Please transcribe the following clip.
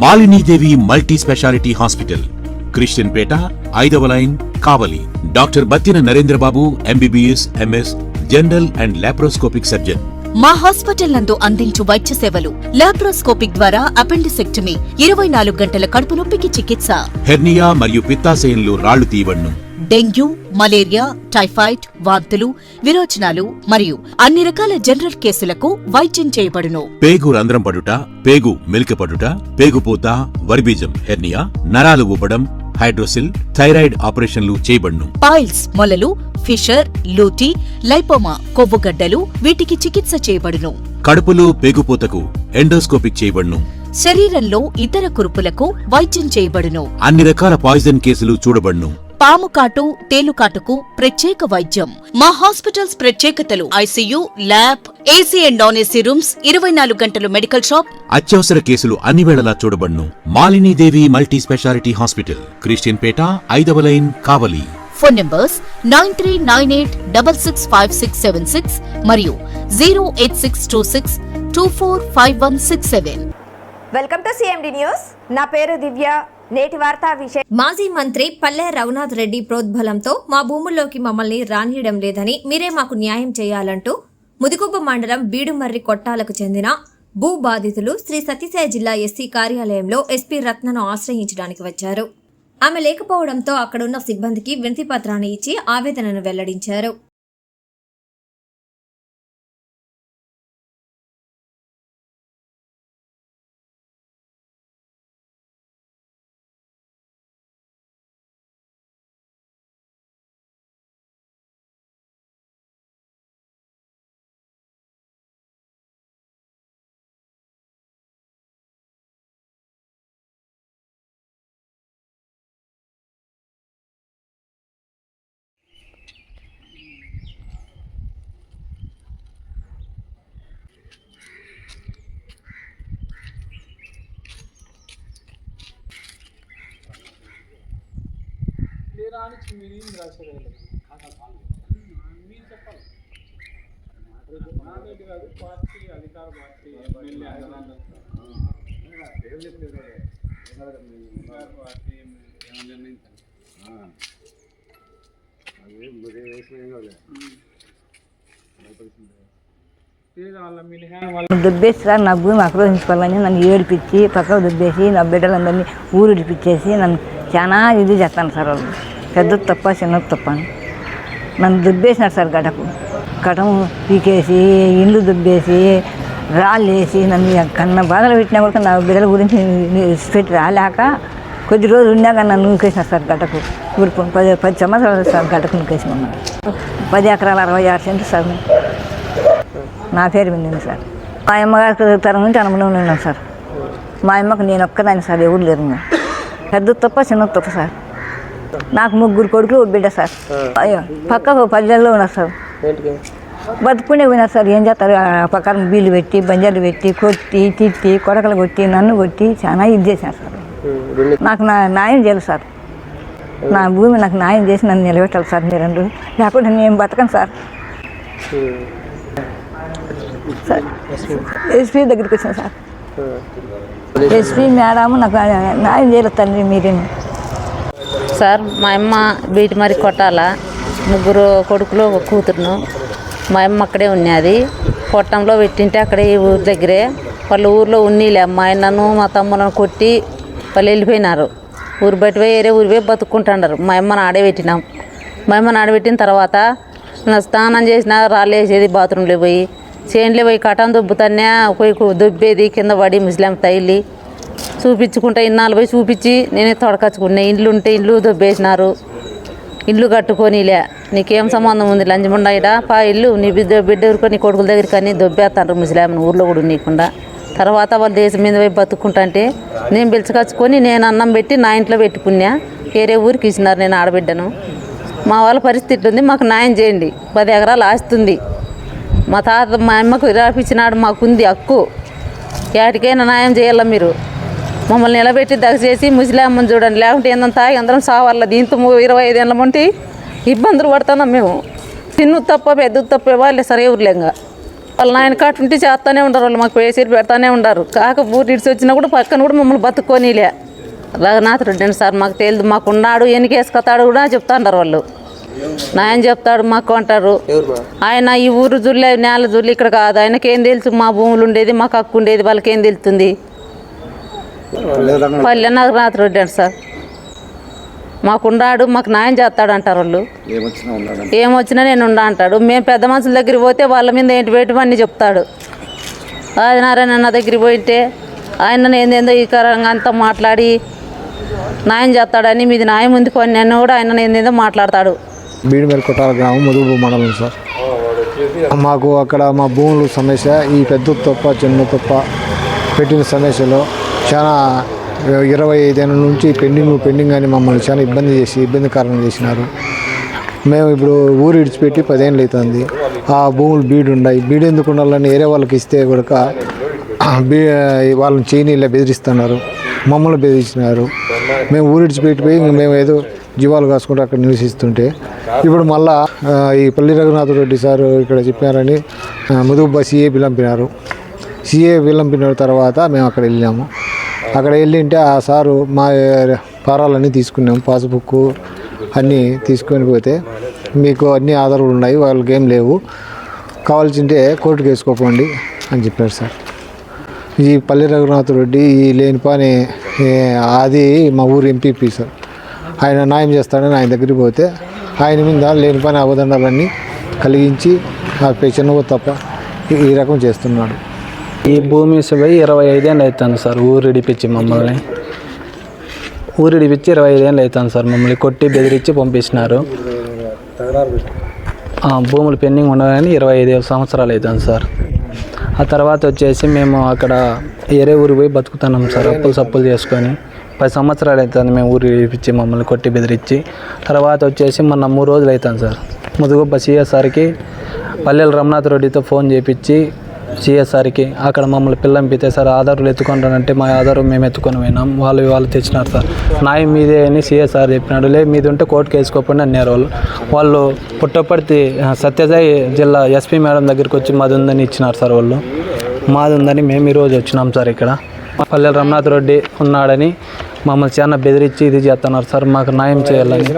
Malinidevi multi speciality hospital, Christian Peta, 5వ line, Kavali. Doctor Battina Narendrababu, MBBS, MS, general and laparoscopic surgeon. మా hospital నందు అందించు వైద్య సేవలు: లాప్రోస్కోపిక్ ద్వారా అపెండిసెక్టమీ, 24 గంటల కడుపు నొప్పికి చికిత్స, హెర్నియా మరియు పిత్తాశయంలో రాళ్లు తీయబడును, డెంగ్యూ, మలేరియా, టైఫాయిడ్, వాంతులు, విరోచనాలు మరియు అన్ని రకాల జనరల్ కేసులకు వైద్యం చేయబడును. పేగు రంధ్రం పడుట, పేగు మెలికపడుట, పేగుపూత, వర్బీజం, హెర్నియా, నరాలు ఊపడం, హైడ్రోసిల్, థైరాయిడ్ ఆపరేషన్లు చేయబడును. పైల్స్, మొలలు, ఫిషర్, లూటీ, లైపోమా, కొవ్వుగడ్డలు, వీటికి చికిత్స చేయబడును. కడుపులో పేగుపూతకు ఎండోస్కోపిక్ చేయబడును. శరీరంలో ఇతర కురుపులకు వైద్యం చేయబడును. అన్ని రకాల పాయిజన్ కేసులు చూడబడును. పాము కాటు, తేలుకాటుకు ప్రత్యేక వైద్యం. మా హాస్పిటల్స్ ప్రత్యేకతలు: ICU, lab, AC and non AC rooms, 24 గంటలు మెడికల్ షాప్. అత్యవసర కేసులు అన్ని వేళలా చూడబడును. Malinidevi multi speciality hospital, Christian Peta, 5వ లైన్, కావలి. ఫోన్ నంబర్స్ 9398665676 మరియు 08626245167. Welcome to CMD news. నా పేరు దివ్య. నేటి వార్తా విషయం: మాజీ మంత్రి పల్లె రఘునాథ్ రెడ్డి ప్రోద్బలంతో మా భూముల్లోకి మమ్మల్ని రానియడం లేదని, మీరే మాకు న్యాయం చేయాలంటూ ముదిగుబ్బ మండలం బీడుమర్రి కొట్టాలకు చెందిన భూ బాధితులు శ్రీ సత్యసాయి జిల్లా SC కార్యాలయంలో SP రత్నను ఆశ్రయించడానికి వచ్చారు. ఆమె లేకపోవడంతో అక్కడున్న సిబ్బందికి వినతి పత్రాన్ని ఇచ్చి ఆవేదనను వెల్లడించారు. దుబ్బేసి సార్ నా భూమి ఆక్రమించుకోవాలని నన్ను ఏడిపించి పక్కకు దుబ్బేసి నా బిడ్డలందరినీ ఊరు ఇడిపించేసి నన్ను చాలా ఇది చేస్తాను సార్. వాళ్ళు పెద్ద తప్ప చిన్న తప్ప నన్ను దుబ్బేసినారు సార్. గటం పీకేసి ఇల్లు దుబ్బేసి రాళ్ళు వేసి నన్ను కన్నా బాధలు పెట్టినా కూడా నా బిడ్డల గురించి పెట్టి రాలేక కొద్ది రోజులు ఉన్నాక నన్ను నూకేసినారు సార్. గటకు ఊరుకు 10 సంవత్సరాలు సార్ గటకు నూకేసి మమ్మల్ని. 10 ఎకరాల 66 సెంట్లు సార్ నా పేరు మీద సార్. మా అమ్మగారికి తరం నుంచి అనుభవంలో ఉన్నాను సార్. మా అమ్మకు నేను ఒక్కదాన్ని సార్, ఎవరు లేరు. పెద్ద తప్ప చిన్న తప్ప సార్. నాకు 3 కొడుకులు, 1 బిడ్డ సార్. అయ్యో పక్కకు పల్లెల్లో ఉన్నారు సార్. బతుకునే పోయినారు సార్. ఏం చేస్తారు? పక్కన బీళ్ళు పెట్టి, బంజాలు పెట్టి, కొట్టి తిట్టి, కొడకలు కొట్టి, నన్ను కొట్టి చాలా ఇది చేశారు సార్. నాకు న్యాయం చేయాలి సార్. నా భూమి నాకు న్యాయం చేసి నన్ను నిలబెట్టాలి సార్. మీరు లేకుంటే నేను బతకను సార్. SP దగ్గరికి వచ్చాను సార్. SP మేడం నాకు న్యాయం చేయాలి తండ్రి మీరేమి సార్. మా అమ్మ బీడుమర్రి కొట్టాల, 3 కొడుకులు, 1 కూతురును. మా అమ్మ అక్కడే ఉన్నది. కొట్టంలో పెట్టింటే అక్కడే ఈ ఊరి దగ్గరే. వాళ్ళ ఊరిలో ఉన్నీలే. మా ఆయనను మా తమ్ములను కొట్టి వాళ్ళు వెళ్ళిపోయినారు. ఊరు బయట వేరే ఊరి పోయి బతుక్కుంటున్నారు. మా అమ్మని ఆడబెట్టినాం. మా అమ్మని ఆడబెట్టిన తర్వాత నా స్నానం చేసిన రాళ్ళు వేసేది బాత్రూంలో పోయి, చేనులో పోయి కటం దుబ్బుతానే పోయి దుబ్బేది, కింద పడి ముస్లిం తైలి చూపించుకుంటా ఇన్నాళ్ళు పోయి చూపించి నేనే తొడకచ్చుకున్నా. ఇండ్లు ఉంటే ఇల్లు దుబ్బేసినారు. ఇల్లు కట్టుకొనిలే. నీకేం సంబంధం ఉంది లంచముండా ఇడ పా ఇల్లు, నీ బిడ్డ ఊరుకో, నీ కొడుకుల దగ్గరికి అని దొబ్బేస్తాను ముస్లింని ఊర్లో కూడా నీకుండా. తర్వాత వాళ్ళ దేశం మీద పోయి బతుక్కుంటా అంటే నేను పిలుచుకొచ్చుకొని నేను అన్నం పెట్టి నా ఇంట్లో పెట్టుకున్నా. వేరే ఊరికి ఇచ్చినారు. నేను ఆడబిడ్డను. మా వాళ్ళ పరిస్థితి ఉంది, మాకు న్యాయం చేయండి. 10 ఎకరాలు ఆస్తుంది. మా తాత మా అమ్మకు రాపించినాడు. మాకుంది హక్కు. ఏటికైనా న్యాయం చేయాల మీరు. మమ్మల్ని నిలబెట్టి దయచేసి ముస్లింని చూడండి. లేకుంటే ఏందంతా అందరం సావాల. దీంతో 25 ఏళ్ళ ఉంటే ఇబ్బందులు పడుతున్నాం మేము. చిన్న తప్ప పెద్ద తప్ప వాళ్ళే సరే ఊర్లేంగా వాళ్ళ నాయన కాటు ఉంటే చేస్తానే ఉండరు, వాళ్ళు మాకు వేసేది పెడతానే ఉండరు. కాక ఊరు ఇడిచి వచ్చినా కూడా పక్కన కూడా మమ్మల్ని బతుక్కోనిలే. రఘునాథ్ రెడ్డి అండి సార్, మాకు తెలియదు, మాకు ఉన్నాడు ఎన్నికేసుకొస్తాడు కూడా చెప్తాండారు వాళ్ళు. నాయన చెప్తాడు మాకు అంటారు. ఆయన ఈ ఊరు జుల్లే నేల జుల్లి ఇక్కడ కాదు, ఆయనకేం తెలుసు మా భూములు ఉండేది, మాకు హక్కు ఉండేది, వాళ్ళకేం తెలుస్తుంది. పల్లె రఘునాథ్ రెడ్డి అండి సార్, మాకున్నాడు, మాకు న్యాయం చేస్తాడు అంటారు వాళ్ళు. ఏమొచ్చినా నేను ఉండా అంటాడు. మేము పెద్ద మనుషుల దగ్గరికి పోతే వాళ్ళ మీద ఏంటి పెట్టమని చెప్తాడు. ఆదినారాయణ దగ్గరికి పోయింటే ఆయన ఏందేందో ఈ కరంగా అంతా మాట్లాడి న్యాయం చేస్తాడని, మీది న్యాయం ఉంది కొన్ని అన్న కూడా ఆయన ఏందేందో మాట్లాడతాడు. బీడుమర్రి కొట్టాల గ్రామం ముదుగు మండలం సార్. మాకు అక్కడ మా భూముల సమస్య, ఈ పెద్ద తప్ప చిన్న తప్ప పెట్టిన సమస్యలో చాలా 25 ఏళ్ళ నుంచి పెండింగ్ అని మమ్మల్ని చాలా ఇబ్బంది కారణం చేసినారు. మేము ఇప్పుడు ఊరు ఇడిచిపెట్టి 10 ఏళ్ళు అవుతుంది. ఆ భూములు బీడు ఉన్నాయి. బీడు ఎందుకు ఉండాలని వేరే వాళ్ళకి ఇస్తే కూడా వాళ్ళని చేయనీళ్ళ బెదిరిస్తున్నారు, మమ్మల్ని బెదిరించినారు. మేము ఊరు ఇడిచిపెట్టిపోయి మేము ఏదో జీవాలు కాసుకుంటూ అక్కడ నివసిస్తుంటే ఇప్పుడు మళ్ళా ఈ పల్లి రఘునాథ్ రెడ్డి సార్ ఇక్కడ చెప్పారని ముదుగుబ్బ సిఏ పిలంపినారు. సిఏ పిలంపిన తర్వాత మేము అక్కడ వెళ్ళాము. అక్కడ వెళ్ళింటే ఆ సారు మా ఫారాలన్నీ తీసుకున్నాము, పాస్బుక్ అన్నీ తీసుకొని పోతే మీకు అన్ని ఆధారాలు ఉన్నాయి, వాళ్ళకి ఏం లేవు, కావాల్సింటే కోర్టుకు వేసుకోపోండి అని చెప్పారు సార్. ఈ పల్లి రఘునాథ్ రెడ్డి ఈ లేని పని అది మా ఊరు ఎంపీపీ సార్, ఆయన న్యాయం చేస్తాడని ఆయన దగ్గరికి పోతే ఆయన మీద లేని పని అవదండాలన్నీ కలిగించి ఆ చిన్న తప్ప ఈ రకం చేస్తున్నాడు. ఈ భూమి పోయి 25 ఏళ్ళు అవుతుంది సార్. ఊరు ఇడిపించి 25 ఏళ్ళు అవుతుంది సార్. మమ్మల్ని కొట్టి బెదిరించి పంపించినారు. భూములు పెండింగ్ ఉండగానే 25 సంవత్సరాలు అవుతుంది సార్. ఆ తర్వాత వచ్చేసి మేము అక్కడ వేరే ఊరికి పోయి బతుకుతున్నాం సార్, సప్పులు చేసుకొని. 10 సంవత్సరాలు అవుతుంది మేము ఊరు ఇడిపించి మమ్మల్ని కొట్టి బెదిరించి. తర్వాత వచ్చేసి మొన్న 3 రోజులు అవుతుంది సార్. ముదుగుబ్బ సిఎస్ఆర్కి పల్లెల రఘునాథ్ రెడ్డితో ఫోన్ చేయించి సిఎస్ఆర్కి అక్కడ మమ్మల్ని పిల్లంపితే సార్ ఆధారాలు ఎత్తుకుంటానంటే మా ఆధారం మేము ఎత్తుకొని పోయినాం. వాళ్ళు తెచ్చినారు సార్. న్యాయం మీదే అని సిఎస్ఆర్ చెప్పినాడు. మీద ఉంటే కోర్టుకు వేసుకోకుండా అన్నారు వాళ్ళు. పుట్టపర్తి సత్యసాయి జిల్లా ఎస్పీ మేడం దగ్గరికి వచ్చి మాది ఉందని ఇచ్చినారు సార్ వాళ్ళు. మాది ఉందని మేము ఈరోజు వచ్చినాం సార్. ఇక్కడ పల్లెల రఘునాథ్ రెడ్డి ఉన్నాడని మమ్మల్ని చాలా బెదిరించి ఇది చేస్తున్నారు సార్. మాకు న్యాయం చేయాలని